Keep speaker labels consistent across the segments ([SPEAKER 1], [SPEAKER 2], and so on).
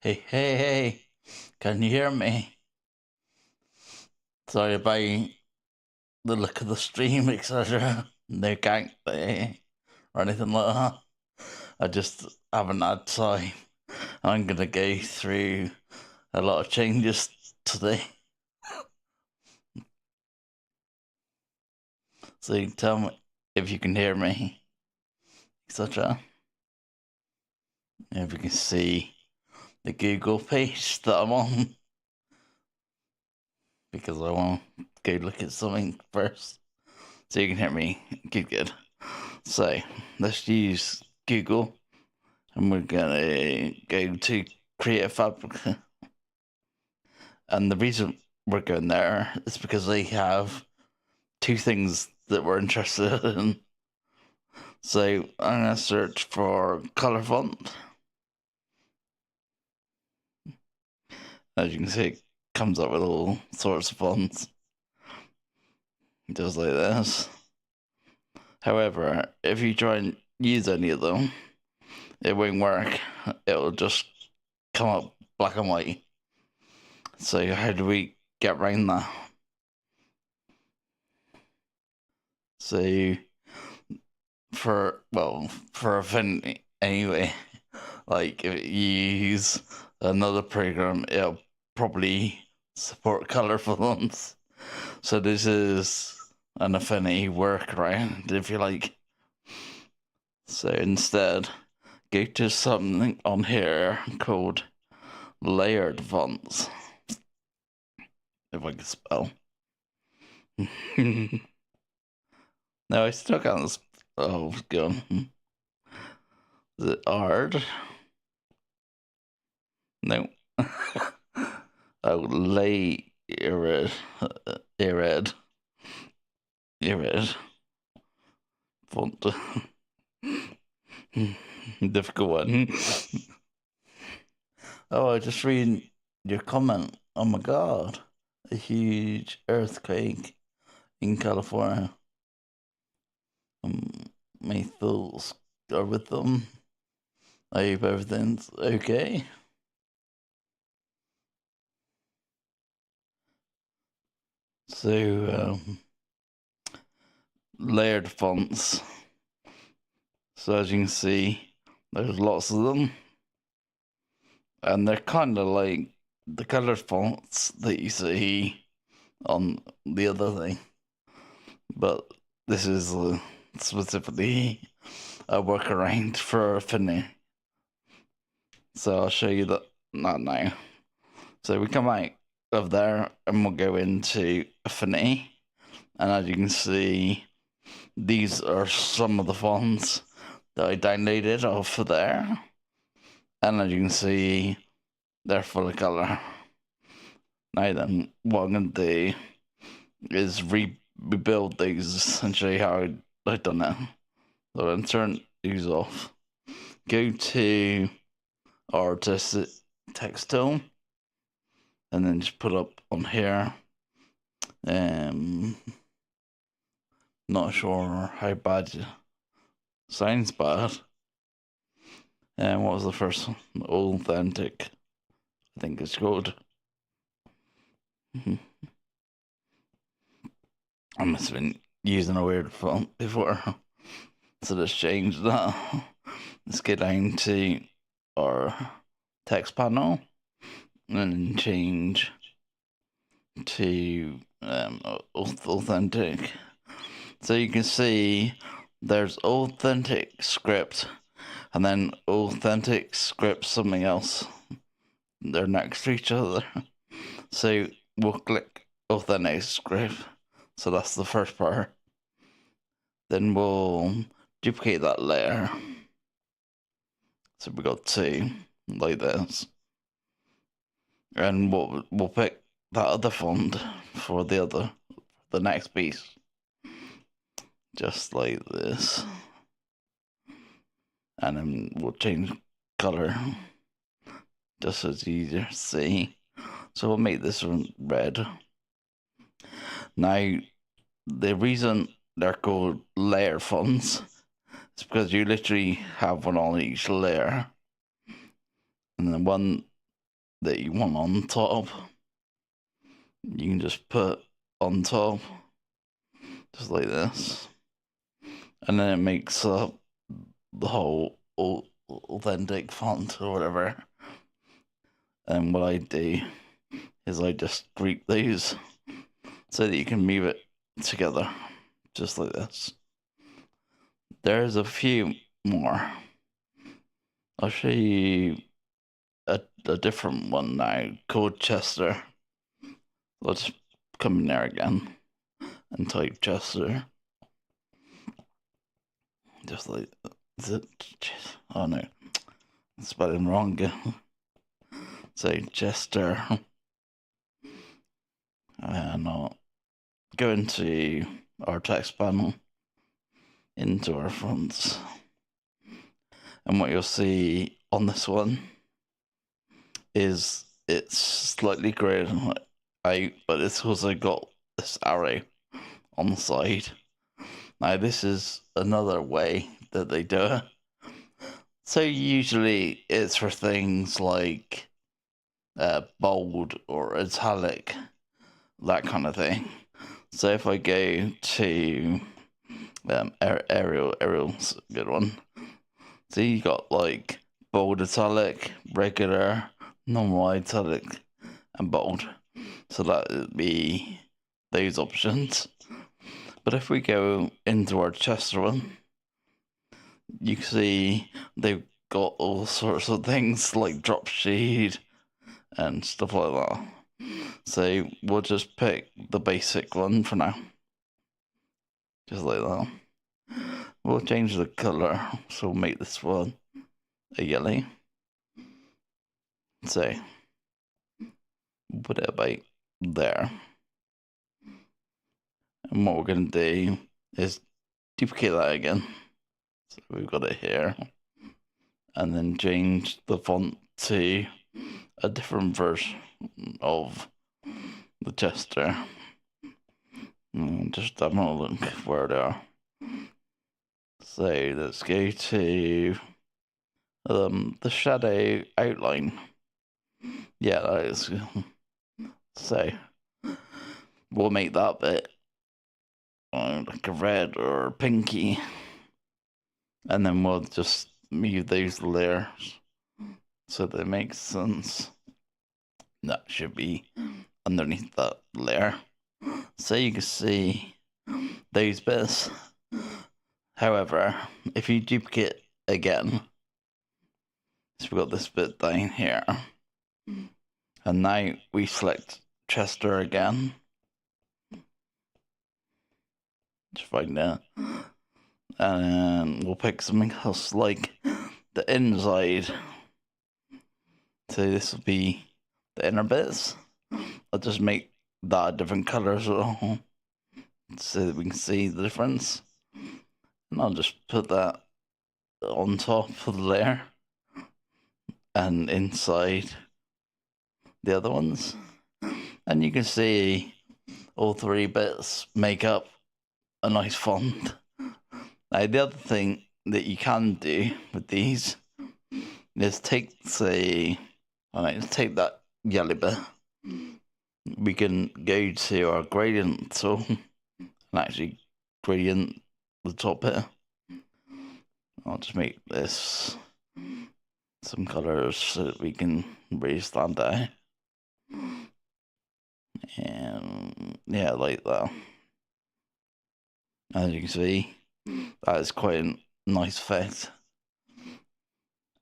[SPEAKER 1] Hey, hey, hey, can you hear me? Sorry about the look of the stream, etc. No gameplay or anything like that. I just haven't had time. I'm gonna go through a lot of changes today. So you tell me if you can hear me, etc. If you can see the Google page that I'm on, because I want to go look at something first. So you can hear me. Good. So let's use Google, and we're gonna go to Creative Fabric. And the reason we're going there is because they have two things that we're interested in. So I'm gonna search for color font. As you can see, it comes up with all sorts of fonts, just like this. However, if you try and use any of them, it won't work. It'll just come up black and white. So how do we get around that? So for Affinity anyway, like if you use another program, it'll probably support color fonts. So this is an Affinity workaround, if you like. So instead, go to something on here called layered fonts. If I can spell. No, I still can't spell. Oh, God. Is it hard? No. Oh, layered. Font. Difficult one. Oh, I just read your comment. Oh my God. A huge earthquake in California. My thoughts are with them. I hope everything's okay. So, layered fonts. So as you can see, there's lots of them. And they're kind of like the colored fonts that you see on the other thing. But this is specifically a workaround for Affinity. So I'll show you that now. So we come out of there and we'll go into Affinity. And as you can see, these are some of the fonts that I downloaded off of there. And as you can see, they're full of colour. Now then, what I'm going to do is rebuild these and show you how I've done it. So I'm turn these off. Go to our text tool and then just put up on here. Not sure how bad sounds bad. And what was the first one? Authentic, I think it's called. I must have been using a weird font before. So let's change that. Let's get down to our text panel and then change to authentic. So you can see there's authentic script and then authentic script something else. They're next to each other. So we'll click authentic script. So that's the first part. Then we'll duplicate that layer. So we got two like this. And we'll pick that other font for the next piece. Just like this. And then we'll change color. Just so it's easier to see. So we'll make this one red. Now, the reason they're called layer fonts is because you literally have one on each layer. And then one that you want on top, you can just put on top, just like this, and then it makes up the whole authentic font or whatever. And what I do is I just group these so that you can move it together, just like this. There's a few more. I'll show you a different one now called Chester. Let's come in there again and type Chester. Just like, is it? Oh no, spelling wrong. Say Chester. And I'll go into our text panel, into our fonts. And what you'll see on this one is it's slightly grayed out, but it's also got this arrow on the side. Now, this is another way that they do it. So usually it's for things like bold or italic, that kind of thing. So if I go to Arial's a good one. So you got like bold italic, regular, normal italic, and bold. So that would be those options. But if we go into our Chester one, you can see they've got all sorts of things like drop shade and stuff like that. So we'll just pick the basic one for now. Just like that. We'll change the colour, so we'll make this one a yellow. So we'll put it about there. And what we're going to do is duplicate that again. So we've got it here. And then change the font to a different version of the Chester. Just having a look where they are. So let's go to the shadow outline. Yeah, that is. So we'll make that bit like a red or pinky, and then we'll just move those layers so that it makes sense. That should be underneath that layer, so you can see those bits. However, if you duplicate again, so we've got this bit down here, and now we select Chester again. Just find it. And we'll pick something else like the inside. So this will be the inner bits. I'll just make that a different colour so that we can see the difference. And I'll just put that on top of the layer and inside the other ones. And you can see all three bits make up a nice font. Now, the other thing that you can do with these is take, say, let's take that yellow bit. We can go to our gradient tool and actually gradient the top bit. I'll just make this some colours so that we can really stand out. And yeah, like that. As you can see, that is quite a nice effect.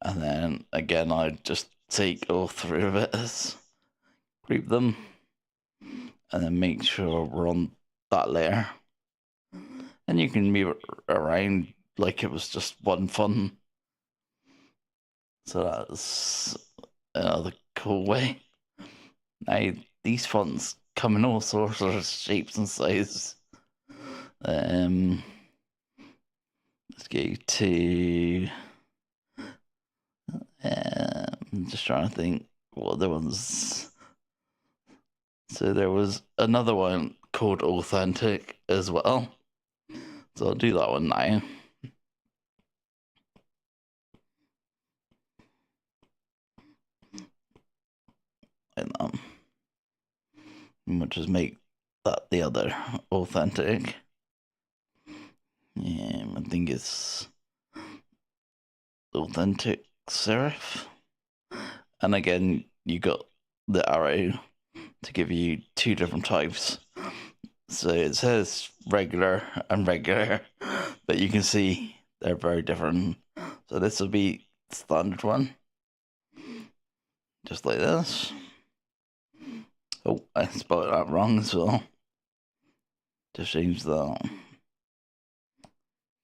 [SPEAKER 1] And then again, I just take all three of it, group them, and then make sure we're on that layer. And you can move it around like it was just one font. So that's another cool way. Now, these fonts come in all sorts of shapes and sizes. Let's go to. I'm just trying to think what other ones. So there was another one called Authentic as well. So I'll do that one now. And we'll just make that the other authentic. Yeah, I think it's authentic serif. And again, you got the arrow to give you two different types. So it says regular and regular, but you can see they're very different. So this will be standard one, just like this. Oh, I spelled that wrong as well. Just change that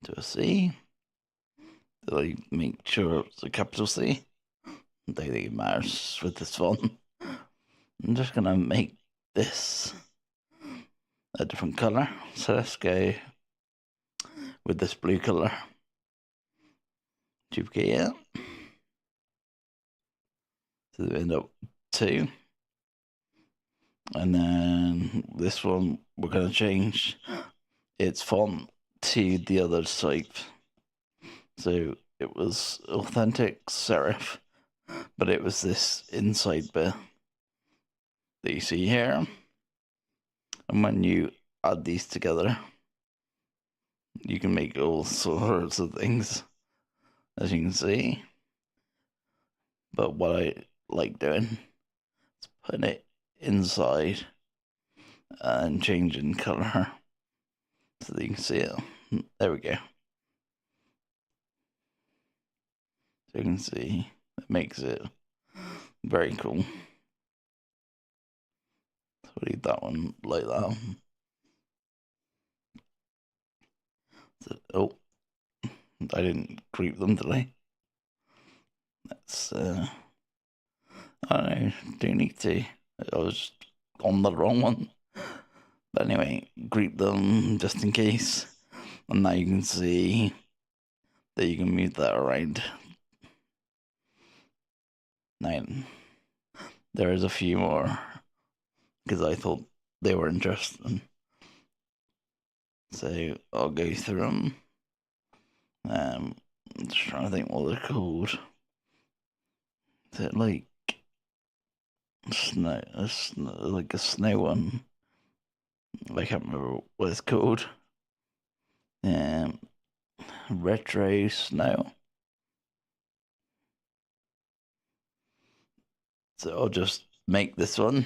[SPEAKER 1] to a C. Did I make sure it's a capital C? I don't think it matters with this font. I'm just gonna make this a different color. So let's go with this blue color. Duplicate it. So we end up 2. And then this one, we're going to change its font to the other type. So it was authentic serif, but it was this inside bit that you see here. And when you add these together, you can make all sorts of things, as you can see. But what I like doing is putting it inside and changing color so that you can see it. There we go. So you can see it makes it very cool. So we'll leave that one like that. So, oh, I didn't group them, did I? That's I don't know, do need to. I was on the wrong one. But anyway, group them just in case. And now you can see that you can move that around. Now, there is a few more because I thought they were interesting. So I'll go through them. I'm just trying to think what they're called. Is it like snow? Like a snow one? I can't remember what it's called. Retro snow. So I'll just make this one.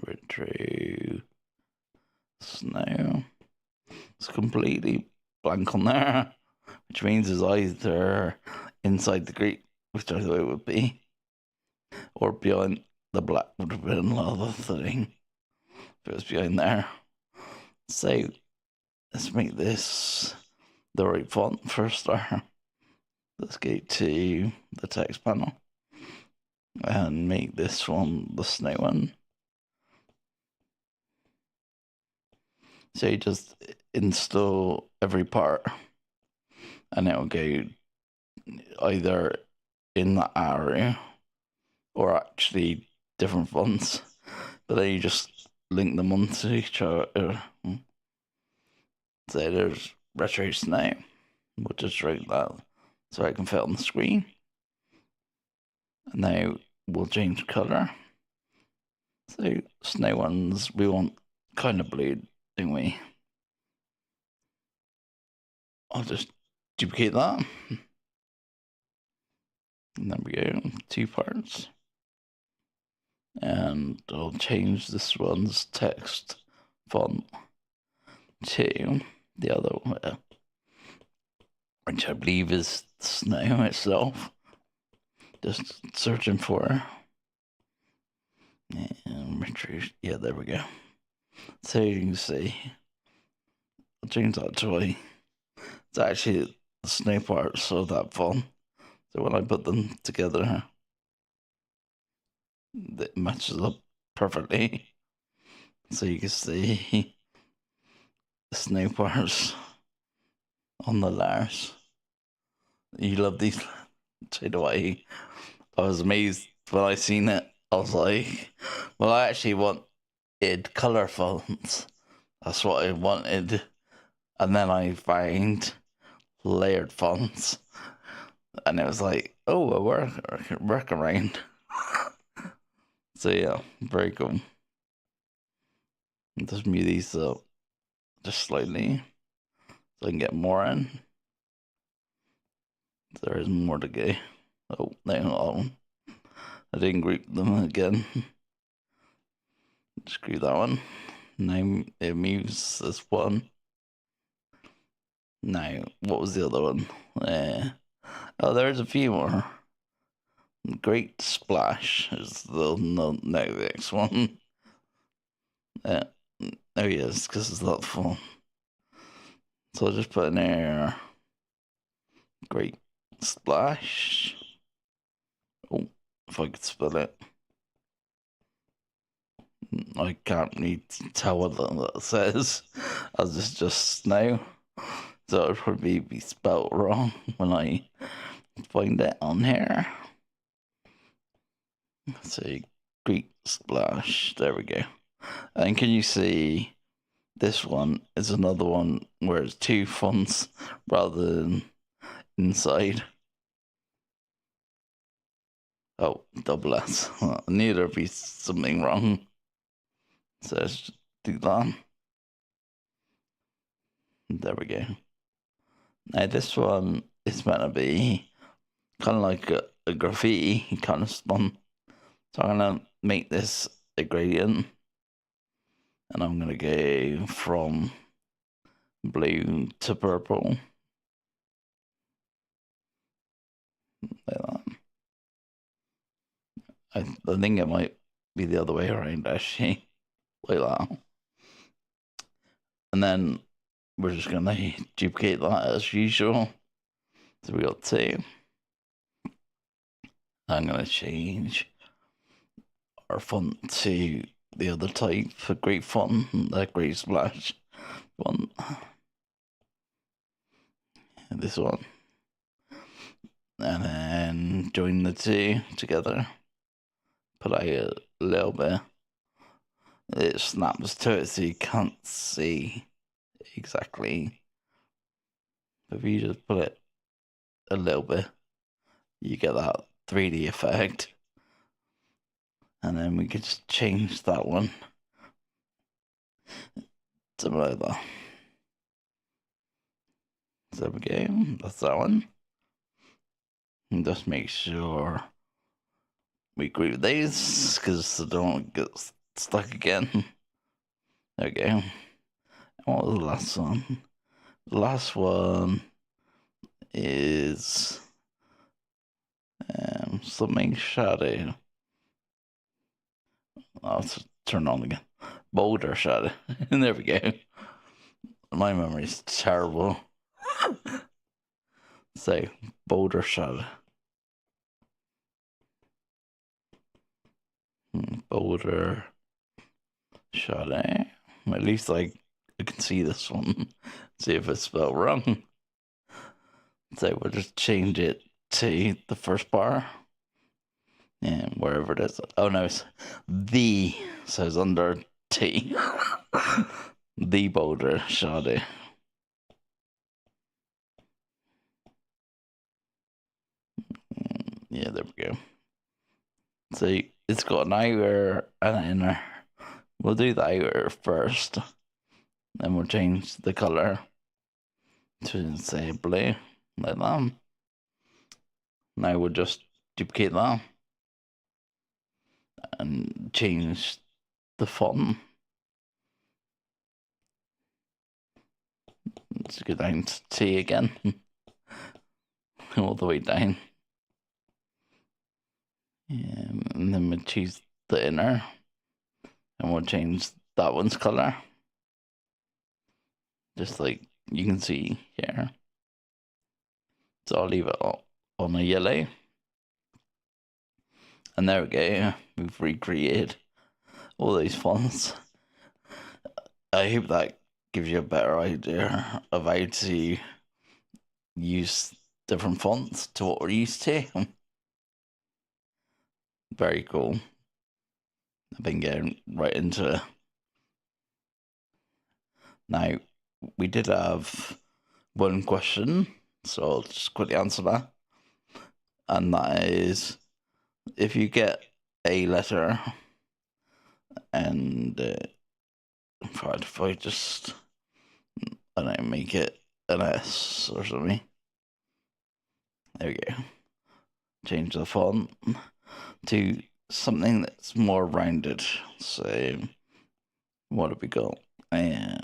[SPEAKER 1] Retro snow. It's completely blank on there, which means it's either inside the group, which I thought it would be, or behind the black would have been another thing if it was behind there. So let's make this the right font for a start. Let's go to the text panel and make this one the snow one. So you just install every part and it'll go either in the arrow or actually different fonts, but then you just link them onto each other. So there's retro snow. We'll just write that so I can fit on the screen. And now we'll change colour. So snow ones we want kind of blue, don't we? I'll just duplicate that. And there we go, 2 parts. And I'll change this one's text font to the other one, which I believe is snow itself. Just searching for and retro. Yeah, there we go. So you can see, I'll change that to it's actually the snow parts of that font. So when I put them together, it matches up perfectly. So you can see the snow parts on the layers. You love these, so do I. I was amazed when I seen it. I was like, well, I actually wanted colour fonts. That's what I wanted. And then I find layered fonts. And it was like, oh, a workaround. So yeah, very cool. Just mute these up just slightly so I can get more in. There is more to go. Oh, no, I didn't group them again. Screw that one. Now it moves this one. Now, what was the other one? Oh, there's a few more. Great Splash is the next one. There he is, because it's not full. So I'll just put in there. Great Splash. Oh, if I could spell it. I can't really tell what that says, as it's just now. So it'll probably be spelled wrong when I find it on here. Let's see, Greek Splash. There we go. And can you see this one is another one where it's two fonts rather than inside? Oh, double S. Well, neither be something wrong. So let's do that. There we go. Now this one is meant to be kind of like a graffiti kind of spun. So I'm gonna make this a gradient, and I'm gonna go from blue to purple. Like that. I think it might be the other way around actually. Like that. And then we're just gonna duplicate that as usual. So we got two. I'm gonna change our font to the other type for Great Font, the Great Splash one. This one. And then join the two together. Put out a little bit. It snaps to it so you can't see exactly. If you just put it a little bit, you get that 3D effect. And then we could just change that one. Something like that. So there we go. That's that one. And just make sure we group these because they don't get stuck again. There we go. What was the last one? The last one is something shadow. I'll turn on again. Boulder shadow. And there we go. My memory's terrible. So, boulder shadow. Boulder shadow. At least I can see this one. See if it's spelled wrong. So we'll just change it to the first bar. And wherever it is. Oh no, it's the. So it's under T. The boulder shadow. Yeah, there we go. So it's got an outer and an inner. We'll do the outer first. Then we'll change the colour to say blue, like that. Now we'll just duplicate that and change the font. Let's go down to T again. All the way down. And then we'll choose the inner. And we'll change that one's colour. Just like you can see here. So I'll leave it on a yellow. And there we go. We've recreated all those fonts. I hope that gives you a better idea of how to use different fonts to what we're used to. Very cool. I've been getting right into it. Now, we did have one question, so I'll just quickly answer that. and that is if you get a letter and if I just I don't know, make it an S or something. There we go. Change the font to something that's more rounded. So what have we got? And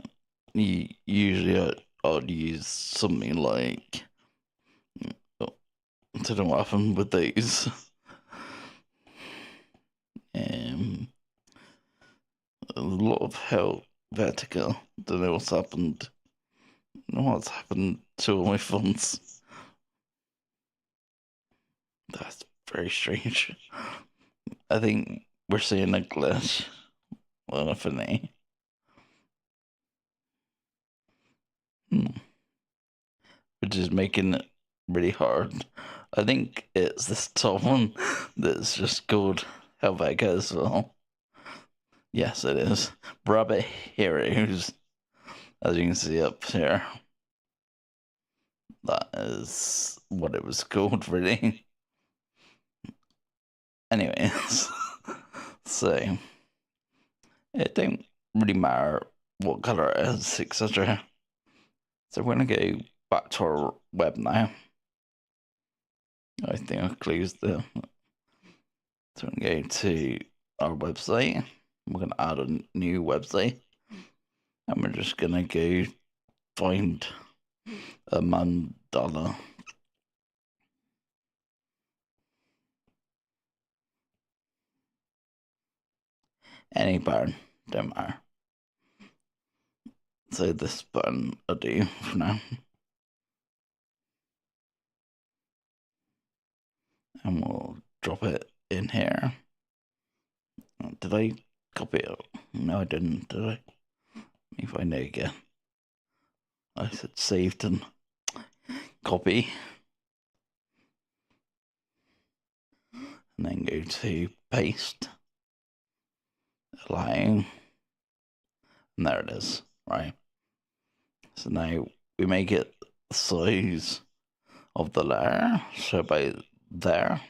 [SPEAKER 1] usually I'd use something like I don't know what happened with these. A lot of vertical. Don't know what's happened. Don't know what's happened to all my fonts. That's very strange. I think we're seeing a glitch on Affinity. Which is making it really hard. I think it's this top one that's just called Helvetica as well. Yes, it is. Rabbit Heroes, as you can see up here. That is what it was called, really. Anyways, so it don't really matter what colour it is, etc. So we're gonna go back to our web now. I think I closed the. So I'm going to go to our website. We're gonna add a new website, and we're just gonna go find a mandala. Any button, don't matter. So this button I'll do for now. And we'll drop it in here. Did I copy it? No, I didn't, did I? Let me find it again. I said saved and copy. And then go to paste. Allow. And there it is, right? So now we make it the size of the layer, so about there.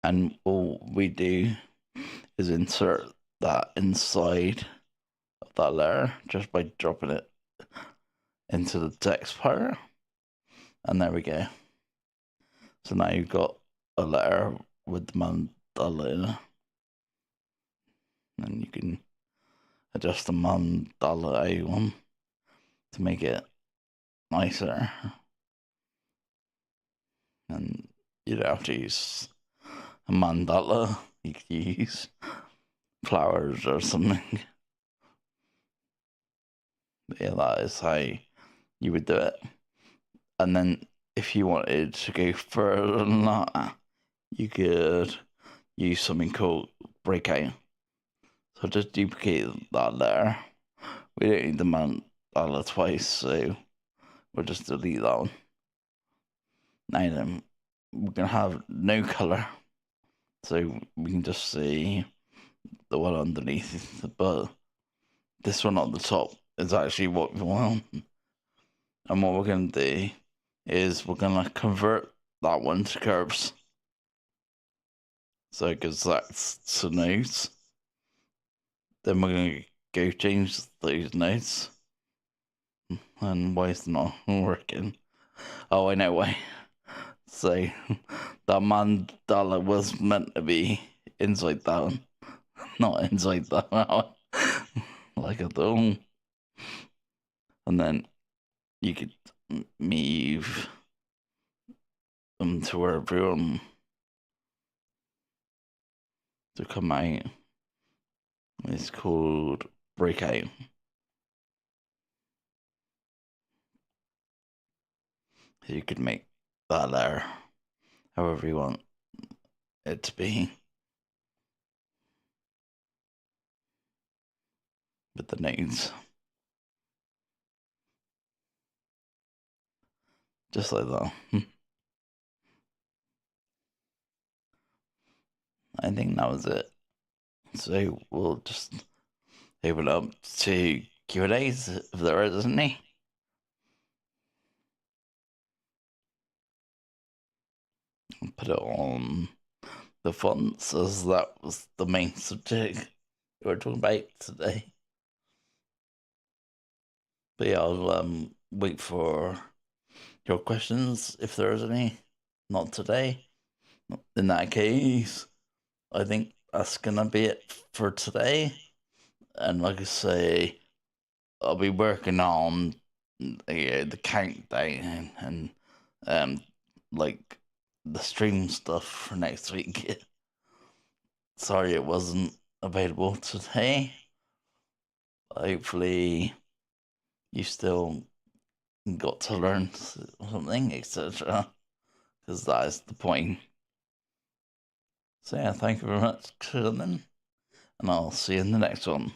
[SPEAKER 1] And all we do is insert that inside of that layer just by dropping it into the text part. And there we go. So now you've got a letter with the mandala in it. And you can adjust the mandala A1 to make it nicer. And you don't have to use a mandala, you could use flowers or something. But yeah, that is how you would do it. And then if you wanted to go further than that, you could use something called breakout. So just duplicate that letter. We don't need the mandala twice, so we'll just delete that one. Now then, we're gonna have no color, so we can just see the one underneath, but this one on the top is actually what we want. And what we're gonna do is we're gonna convert that one to curves. So because that's to nodes. Then we're gonna go change those nodes. And why is it not working? Oh, I know why. So that mandala was meant to be inside that one, not inside that one. Like a dome. And then you could move them to wherever you want to come out. It's called breakout. So you could make that layer however you want it to be. With the nodes. Just like that. I think that was it. So we'll just open up to Q&As if there is any. put it on the fonts, as that was the main subject we were talking about today. But yeah, I'll wait for your questions if there's any. Not today. In that case, I think that's gonna be it for today. And like I say, I'll be working on the countdown and like the stream stuff for next week. Sorry it wasn't available today. Hopefully you still got to learn something, etc. Because that is the point. So yeah, thank you very much for listening, and I'll see you in the next one.